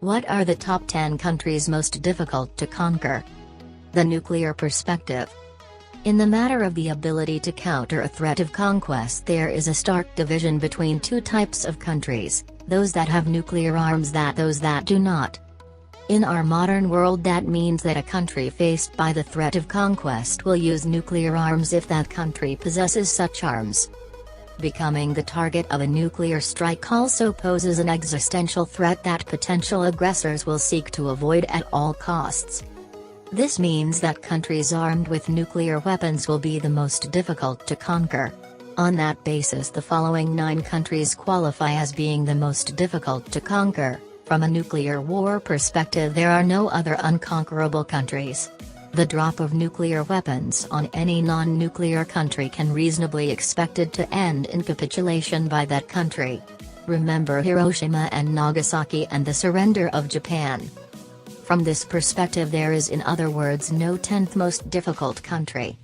What are the top 10 countries most difficult to conquer? The nuclear perspective. In the matter of the ability to counter a threat of conquest, there is a stark division between two types of countries, those that have nuclear arms and those that do not. In our modern world, that means that a country faced by the threat of conquest will use nuclear arms if that country possesses such arms. Becoming the target of a nuclear strike also poses an existential threat that potential aggressors will seek to avoid at all costs. This means that countries armed with nuclear weapons will be the most difficult to conquer. On that basis, the following 9 countries qualify as being the most difficult to conquer. From a nuclear war perspective, there are no other unconquerable countries. The drop of nuclear weapons on any non-nuclear country can reasonably be expected to end in capitulation by that country. Remember Hiroshima and Nagasaki and the surrender of Japan. From this perspective, there is, in other words, no 10th most difficult country.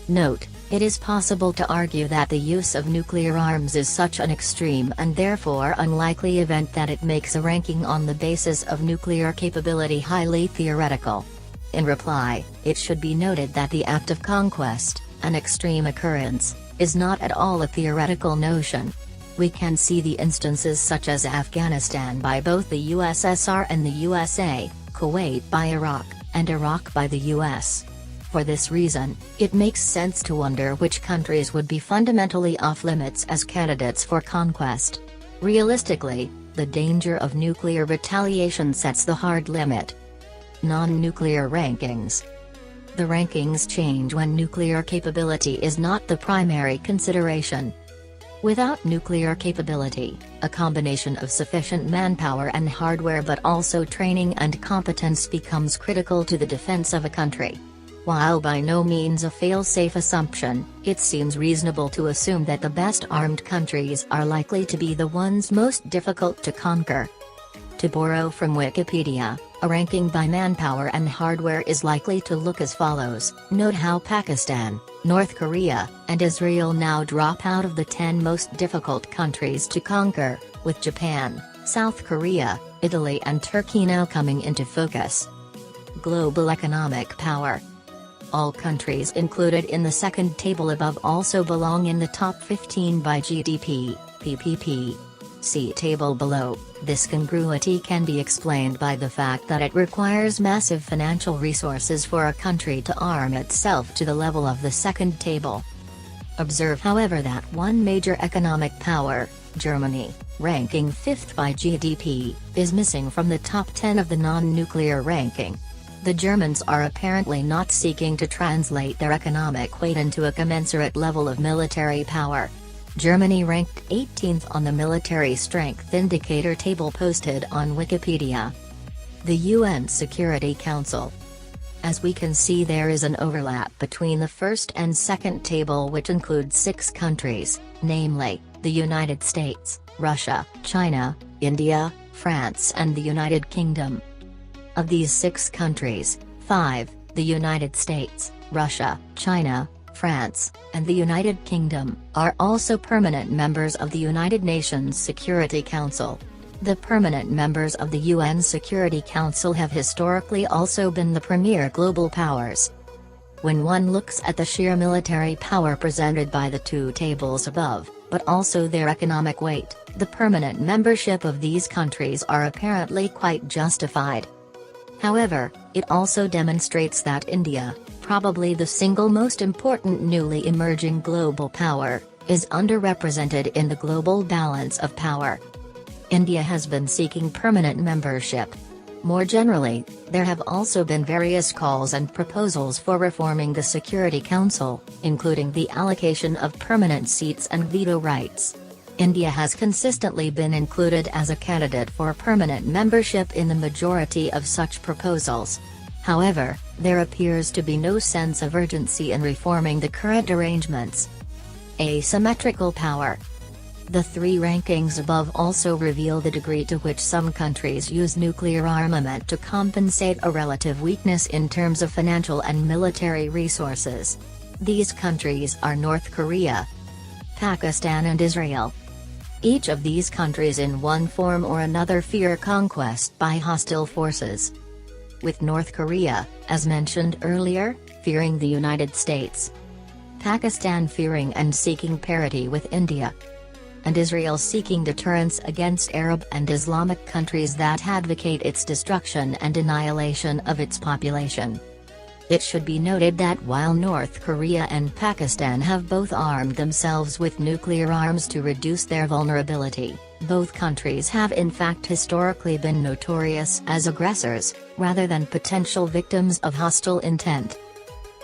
Note, it is possible to argue that the use of nuclear arms is such an extreme and therefore unlikely event that it makes a ranking on the basis of nuclear capability highly theoretical. In reply, it should be noted that the act of conquest, an extreme occurrence, is not at all a theoretical notion. We can see the instances such as Afghanistan by both the USSR and the USA, Kuwait by Iraq, and Iraq by the US. For this reason, it makes sense to wonder which countries would be fundamentally off-limits as candidates for conquest. Realistically, the danger of nuclear retaliation sets the hard limit. Non-nuclear rankings. The rankings change when nuclear capability is not the primary consideration. Without nuclear capability, a combination of sufficient manpower and hardware but also training and competence becomes critical to the defense of a country. While by no means a fail-safe assumption, it seems reasonable to assume that the best armed countries are likely to be the ones most difficult to conquer. To borrow from Wikipedia, a ranking by manpower and hardware is likely to look as follows. Note how Pakistan, North Korea, and Israel now drop out of the 10 most difficult countries to conquer, with Japan, South Korea, Italy and Turkey now coming into focus. Global economic power. All countries included in the second table above also belong in the top 15 by GDP, PPP. See table below. This congruity can be explained by the fact that it requires massive financial resources for a country to arm itself to the level of the second table. Observe however that one major economic power, Germany, ranking 5th by GDP, is missing from the top 10 of the non-nuclear ranking. The Germans are apparently not seeking to translate their economic weight into a commensurate level of military power. Germany ranked 18th on the military strength indicator table posted on Wikipedia. The UN Security Council. As we can see, there is an overlap between the first and second table, which includes 6 countries, namely, the United States, Russia, China, India, France and the United Kingdom. Of these 6 countries, 5, the United States, Russia, China, France, and the United Kingdom, are also permanent members of the United Nations Security Council. The permanent members of the UN Security Council have historically also been the premier global powers. When one looks at the sheer military power presented by the 2 tables above, but also their economic weight, the permanent membership of these countries are apparently quite justified. However, it also demonstrates that India, probably the single most important newly emerging global power, is underrepresented in the global balance of power. India has been seeking permanent membership. More generally, there have also been various calls and proposals for reforming the Security Council, including the allocation of permanent seats and veto rights. India has consistently been included as a candidate for permanent membership in the majority of such proposals. However, there appears to be no sense of urgency in reforming the current arrangements. Asymmetrical power. The 3 rankings above also reveal the degree to which some countries use nuclear armament to compensate a relative weakness in terms of financial and military resources. These countries are North Korea, Pakistan and Israel. Each of these countries in one form or another fear conquest by hostile forces. With North Korea, as mentioned earlier, fearing the United States. Pakistan fearing and seeking parity with India. And Israel seeking deterrence against Arab and Islamic countries that advocate its destruction and annihilation of its population. It should be noted that while North Korea and Pakistan have both armed themselves with nuclear arms to reduce their vulnerability, both countries have in fact historically been notorious as aggressors, rather than potential victims of hostile intent.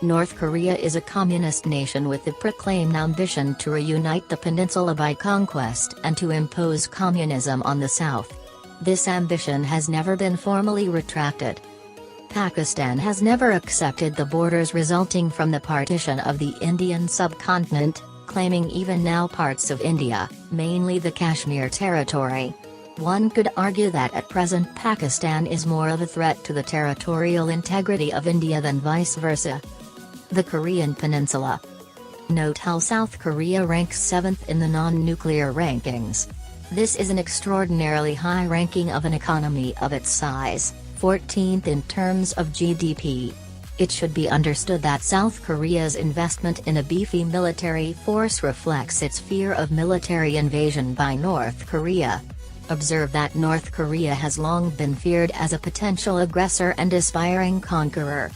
North Korea is a communist nation with the proclaimed ambition to reunite the peninsula by conquest and to impose communism on the South. This ambition has never been formally retracted. Pakistan has never accepted the borders resulting from the partition of the Indian subcontinent, claiming even now parts of India, mainly the Kashmir territory. One could argue that at present Pakistan is more of a threat to the territorial integrity of India than vice versa. The Korean Peninsula. Note how South Korea ranks 7th in the non-nuclear rankings. This is an extraordinarily high ranking of an economy of its size, 14th in terms of GDP. It should be understood that South Korea's investment in a beefy military force reflects its fear of military invasion by North Korea. Observe that North Korea has long been feared as a potential aggressor and aspiring conqueror.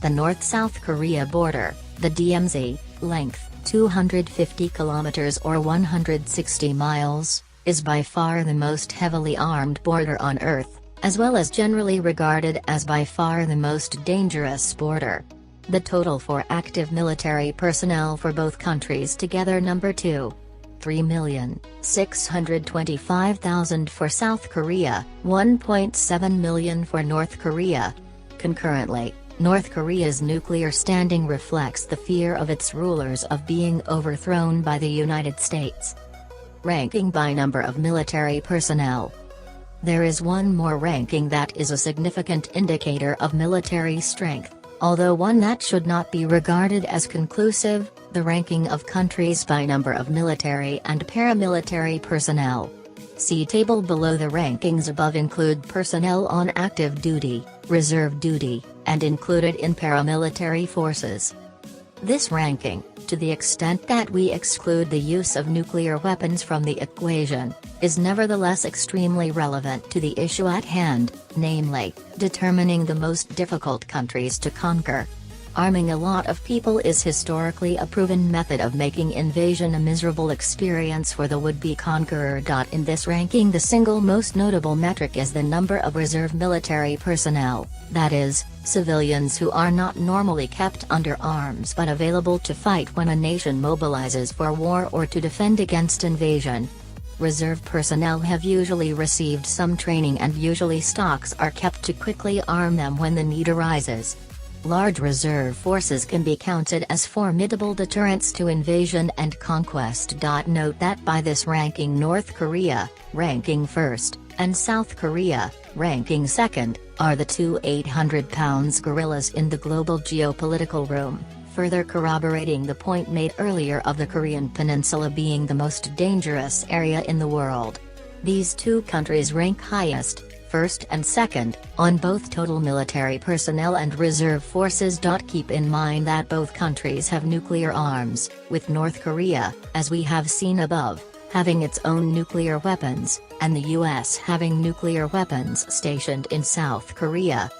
The North-South Korea border, the DMZ, length, 250 kilometers or 160 miles, is by far the most heavily armed border on Earth, as well as generally regarded as by far the most dangerous border. The total for active military personnel for both countries together number 3,625,000 for South Korea, 1.7 million for North Korea. Concurrently, North Korea's nuclear standing reflects the fear of its rulers of being overthrown by the United States. Ranking by number of military personnel. There is one more ranking that is a significant indicator of military strength, although one that should not be regarded as conclusive, the ranking of countries by number of military and paramilitary personnel. See table below. The rankings above include personnel on active duty, reserve duty, and included in paramilitary forces. This ranking, to the extent that we exclude the use of nuclear weapons from the equation, is nevertheless extremely relevant to the issue at hand, namely, determining the most difficult countries to conquer. Arming a lot of people is historically a proven method of making invasion a miserable experience for the would-be conqueror. In this ranking, the single most notable metric is the number of reserve military personnel, that is, civilians who are not normally kept under arms but available to fight when a nation mobilizes for war or to defend against invasion. Reserve personnel have usually received some training and usually stocks are kept to quickly arm them when the need arises. Large reserve forces can be counted as formidable deterrents to invasion and conquest. Note that by this ranking North Korea, ranking first, and South Korea, ranking second, are the two 800-pound gorillas in the global geopolitical room, further corroborating the point made earlier of the Korean Peninsula being the most dangerous area in the world. These two countries rank highest, first and second, on both total military personnel and reserve forces. Keep in mind that both countries have nuclear arms, with North Korea, as we have seen above, having its own nuclear weapons, and the US having nuclear weapons stationed in South Korea.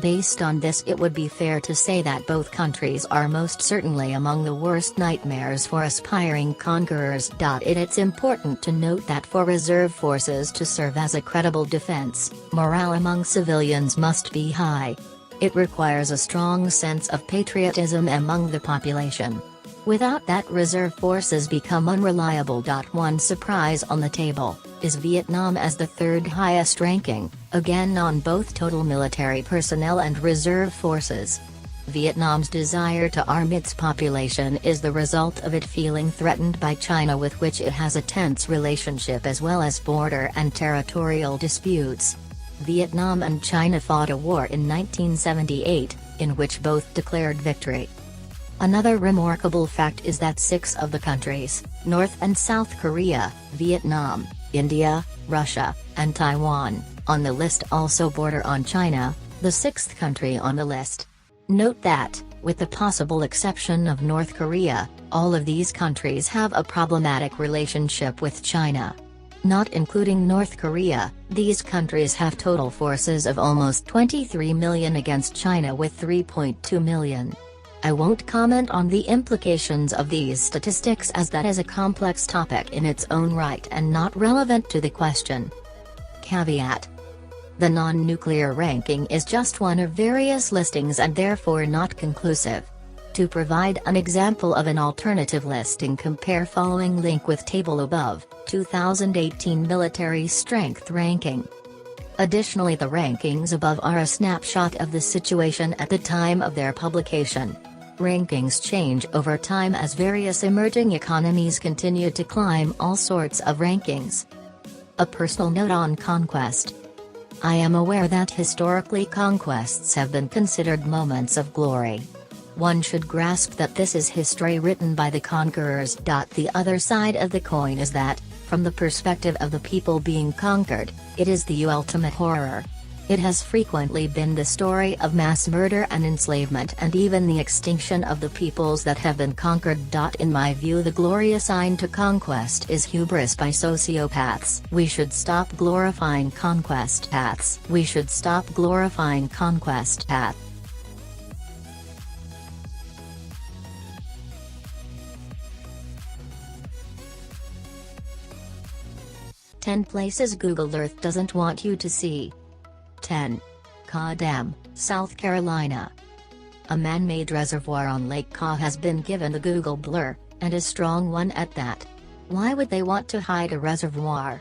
Based on this, it would be fair to say that both countries are most certainly among the worst nightmares for aspiring conquerors. It's important to note that for reserve forces to serve as a credible defense, morale among civilians must be high. It requires a strong sense of patriotism among the population. Without that, reserve forces become unreliable. One surprise on the table is Vietnam as the third highest ranking, again on both total military personnel and reserve forces. Vietnam's desire to arm its population is the result of it feeling threatened by China, with which it has a tense relationship as well as border and territorial disputes. Vietnam and China fought a war in 1978, in which both declared victory. Another remarkable fact is that 6 of the countries, North and South Korea, Vietnam, India, Russia, and Taiwan, on the list also border on China, the 6th country on the list. Note that, with the possible exception of North Korea, all of these countries have a problematic relationship with China. Not including North Korea, these countries have total forces of almost 23 million against China with 3.2 million. I won't comment on the implications of these statistics as that is a complex topic in its own right and not relevant to the question. Caveat: the non-nuclear ranking is just one of various listings and therefore not conclusive. To provide an example of an alternative listing, compare following link with table above, 2018 military strength ranking. Additionally, the rankings above are a snapshot of the situation at the time of their publication. Rankings change over time as various emerging economies continue to climb all sorts of rankings. A personal note on conquest. I am aware that historically conquests have been considered moments of glory. One should grasp that this is history written by the conquerors. The other side of the coin is that, from the perspective of the people being conquered, it is the ultimate horror. It has frequently been the story of mass murder and enslavement and even the extinction of the peoples that have been conquered. In my view, the glory assigned to conquest is hubris by sociopaths. We should stop glorifying conquest paths. We should stop glorifying conquest paths. Ten places Google Earth doesn't want you to see. 10. Caw Dam, South Carolina. A man-made reservoir on Lake Caw has been given the Google blur, and a strong one at that. Why would they want to hide a reservoir?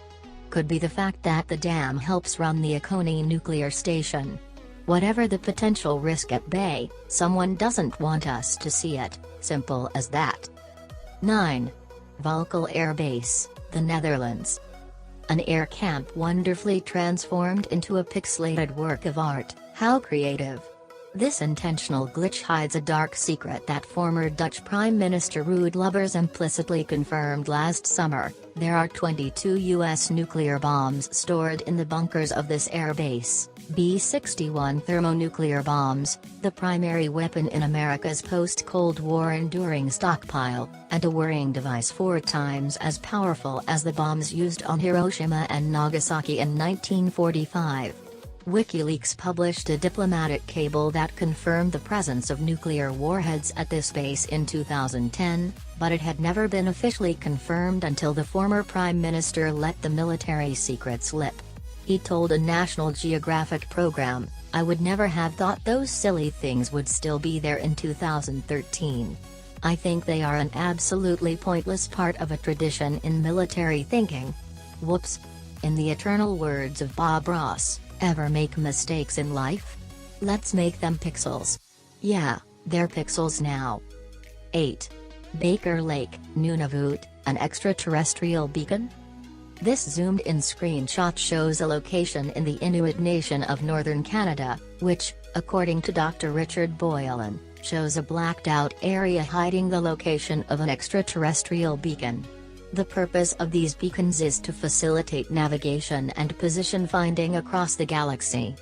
Could be the fact that the dam helps run the Oconee nuclear station. Whatever the potential risk at bay, someone doesn't want us to see it, simple as that. 9. Valkel Air Base, the Netherlands. An air camp wonderfully transformed into a pixelated work of art. How creative. This intentional glitch hides a dark secret that former Dutch Prime Minister Ruud Lubbers implicitly confirmed last summer. There are 22 U.S. nuclear bombs stored in the bunkers of this air base. B-61 thermonuclear bombs, the primary weapon in America's post-Cold War enduring stockpile, and a worrying device 4 times as powerful as the bombs used on Hiroshima and Nagasaki in 1945. WikiLeaks published a diplomatic cable that confirmed the presence of nuclear warheads at this base in 2010, but it had never been officially confirmed until the former Prime Minister let the military secret slip. He told a National Geographic program, "I would never have thought those silly things would still be there in 2013. I think they are an absolutely pointless part of a tradition in military thinking. Whoops. In the eternal words of Bob Ross, ever make mistakes in life? Let's make them pixels. Yeah, they're pixels now." 8. Baker Lake, Nunavut, an extraterrestrial beacon? This zoomed-in screenshot shows a location in the Inuit nation of northern Canada, which, according to Dr. Richard Boylan, shows a blacked-out area hiding the location of an extraterrestrial beacon. The purpose of these beacons is to facilitate navigation and position finding across the galaxy.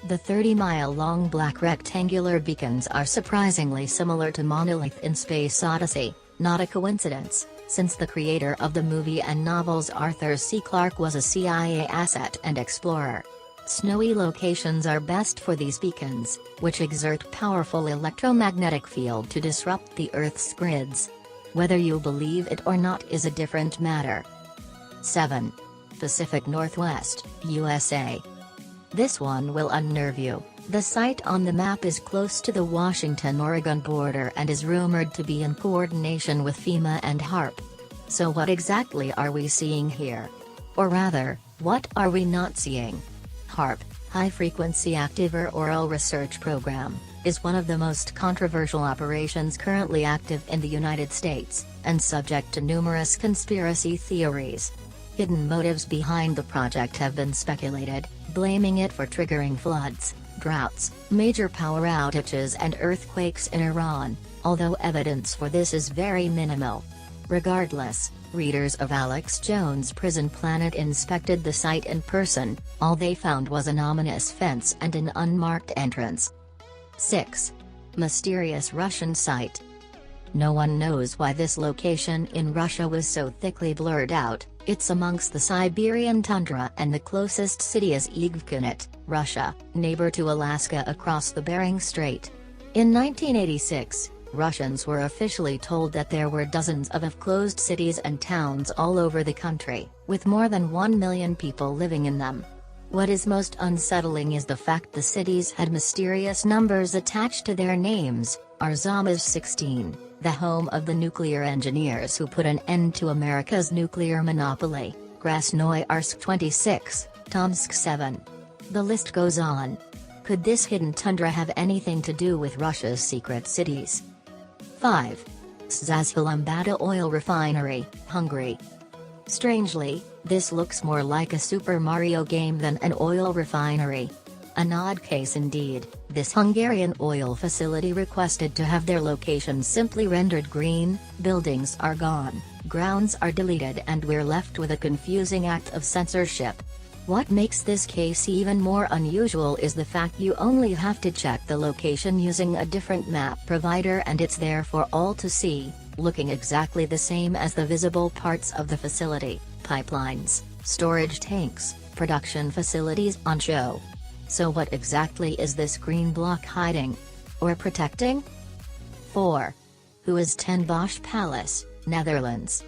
The 30-mile-long black rectangular beacons are surprisingly similar to Monolith in Space Odyssey, not a coincidence, since the creator of the movie and novels Arthur C. Clarke was a CIA asset and explorer. Snowy locations are best for these beacons, which exert powerful electromagnetic field to disrupt the Earth's grids. Whether you believe it or not is a different matter. 7. Pacific Northwest, USA. This one will unnerve you. The site on the map is close to the Washington-Oregon border and is rumored to be in coordination with FEMA and HAARP. So what exactly are we seeing here? Or rather, what are we not seeing? HAARP, High Frequency Active Auroral Research Program, is one of the most controversial operations currently active in the United States, and subject to numerous conspiracy theories. Hidden motives behind the project have been speculated, blaming it for triggering floods, droughts, major power outages and earthquakes in Iran, although evidence for this is very minimal. Regardless, readers of Alex Jones' Prison Planet inspected the site in person. All they found was an ominous fence and an unmarked entrance. 6. Mysterious Russian site. No one knows why this location in Russia was so thickly blurred out. It's amongst the Siberian tundra and the closest city is Yevgeny, Russia, neighbor to Alaska across the Bering Strait. In 1986, Russians were officially told that there were dozens of closed cities and towns all over the country, with more than 1 million people living in them. What is most unsettling is the fact the cities had mysterious numbers attached to their names: Arzamas 16, the home of the nuclear engineers who put an end to America's nuclear monopoly; Krasnoyarsk 26, Tomsk 7. The list goes on. Could this hidden tundra have anything to do with Russia's secret cities? 5. Százhalombatta Oil Refinery, Hungary. Strangely, this looks more like a Super Mario game than an oil refinery. An odd case indeed. This Hungarian oil facility requested to have their location simply rendered green. Buildings are gone, grounds are deleted, and we're left with a confusing act of censorship. What makes this case even more unusual is the fact you only have to check the location using a different map provider and it's there for all to see, looking exactly the same as the visible parts of the facility: pipelines, storage tanks, production facilities on show. So what exactly is this green block hiding? Or protecting? 4. Who is Ten Bosch Palace, Netherlands?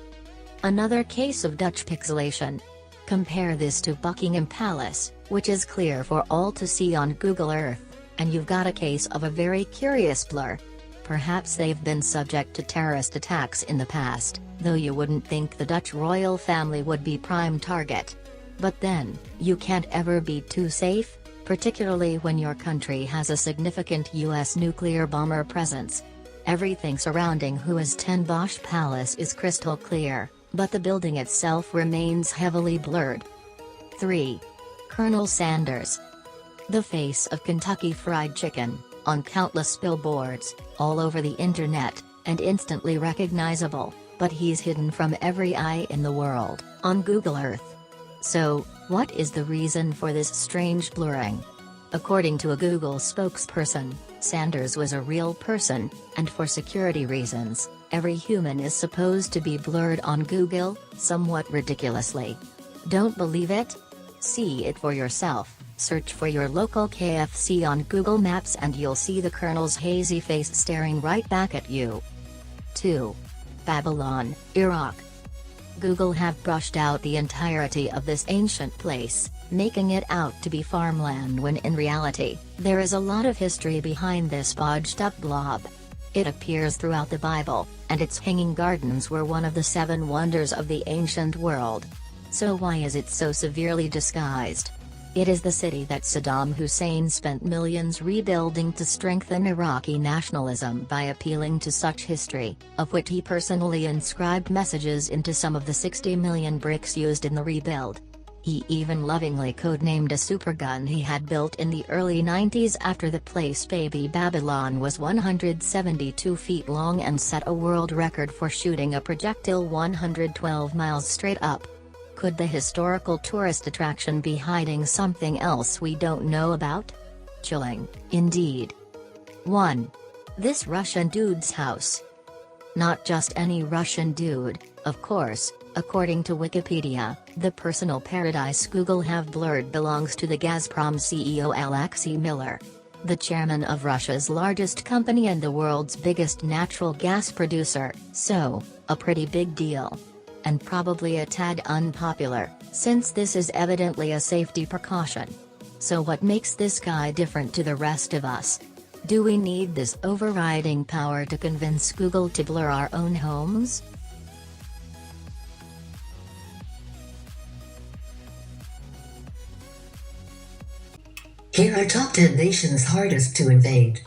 Another case of Dutch pixelation. Compare this to Buckingham Palace, which is clear for all to see on Google Earth, and you've got a case of a very curious blur. Perhaps they've been subject to terrorist attacks in the past, though you wouldn't think the Dutch royal family would be prime target. But then, you can't ever be too safe, particularly when your country has a significant US nuclear bomber presence. Everything surrounding Who is Ten Bosch Palace is crystal clear, but the building itself remains heavily blurred. 3. Colonel Sanders. The face of Kentucky Fried Chicken, on countless billboards, all over the internet, and instantly recognizable, but he's hidden from every eye in the world, on Google Earth. So, what is the reason for this strange blurring? According to a Google spokesperson, Sanders was a real person, and for security reasons, every human is supposed to be blurred on Google, somewhat ridiculously. Don't believe it? See it for yourself. Search for your local KFC on Google Maps and you'll see the Colonel's hazy face staring right back at you. 2. Babylon, Iraq. Google have brushed out the entirety of this ancient place, making it out to be farmland when in reality, there is a lot of history behind this bodged-up blob. It appears throughout the Bible, and its hanging gardens were one of the 7 wonders of the ancient world. So why is it so severely disguised? It is the city that Saddam Hussein spent millions rebuilding to strengthen Iraqi nationalism by appealing to such history, of which he personally inscribed messages into some of the 60 million bricks used in the rebuild. He even lovingly codenamed a supergun he had built in the early 90s after the place. Baby Babylon was 172 feet long and set a world record for shooting a projectile 112 miles straight up. Could the historical tourist attraction be hiding something else we don't know about? Chilling, indeed. 1. This Russian dude's house. Not just any Russian dude, of course. According to Wikipedia, the personal paradise Google have blurred belongs to the Gazprom CEO Alexei Miller. The chairman of Russia's largest company and the world's biggest natural gas producer, so, a pretty big deal. And probably a tad unpopular, since this is evidently a safety precaution. So what makes this guy different to the rest of us? Do we need this overriding power to convince Google to blur our own homes? Here are top 10 nations hardest to invade.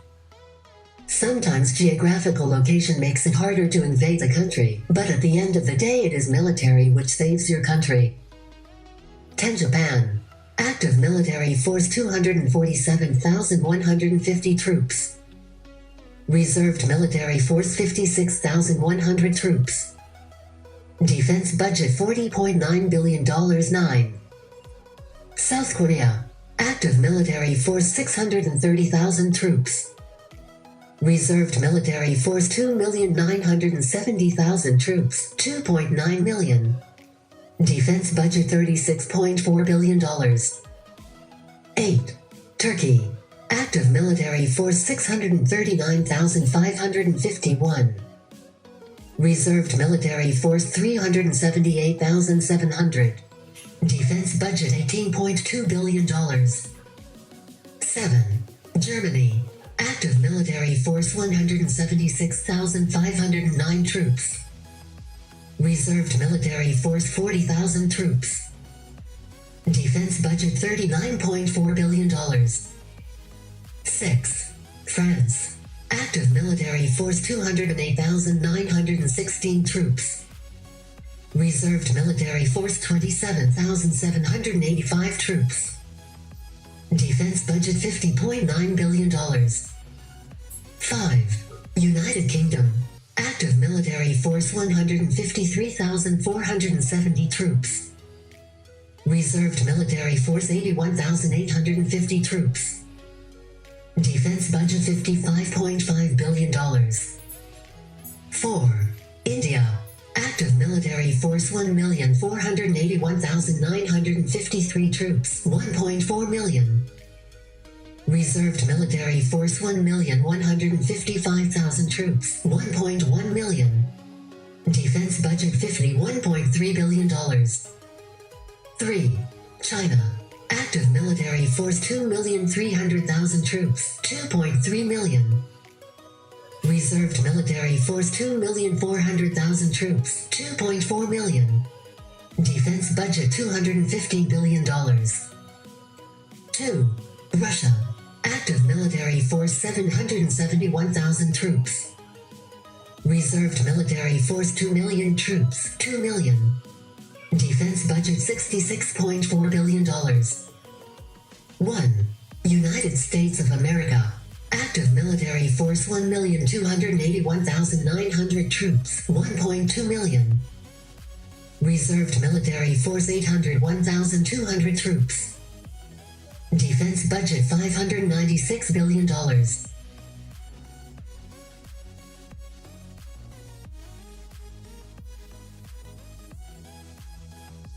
Sometimes geographical location makes it harder to invade a country, but at the end of the day it is military which saves your country. 10. Japan. Active military force 247,150 troops. Reserved military force 56,100 troops. Defense budget $40.9 billion. 9. South Korea. Active military force 630,000 troops. Reserved military force 2,970,000 troops. 2.9 million. Defense budget $36.4 billion. 8. Turkey. Active military force 639,551. Reserved military force 378,700. Defense budget $18.2 billion. 7. Germany. Active military force 176,509 troops. Reserved military force 40,000 troops. Defense budget $39.4 billion. 6. France. Active military force 208,916 troops. Reserved military force 27,785 troops. Defense budget $50.9 billion. 5. United Kingdom. Active military force 153,470 troops. Reserved military force 81,850 troops. Defense budget $55.5 billion. 4. India. Active military force 1,481,953 troops. 1.4 million. Reserved military force 1,155,000 troops. 1.1 million. Defense budget $51.3 billion. 3. China. Active military force 2,300,000 troops. 2.3 million. Reserved military force 2,400,000 troops. 2.4 million. Defense budget $250 billion. 2. Russia. Active military force 771,000 troops. Reserved military force 2 million troops. 2 million. Defense budget $66.4 billion. 1. United States of America. Active military force 1,281,900 troops. 1.2 million. Reserved military force 801,200 troops. Defense budget $596 billion.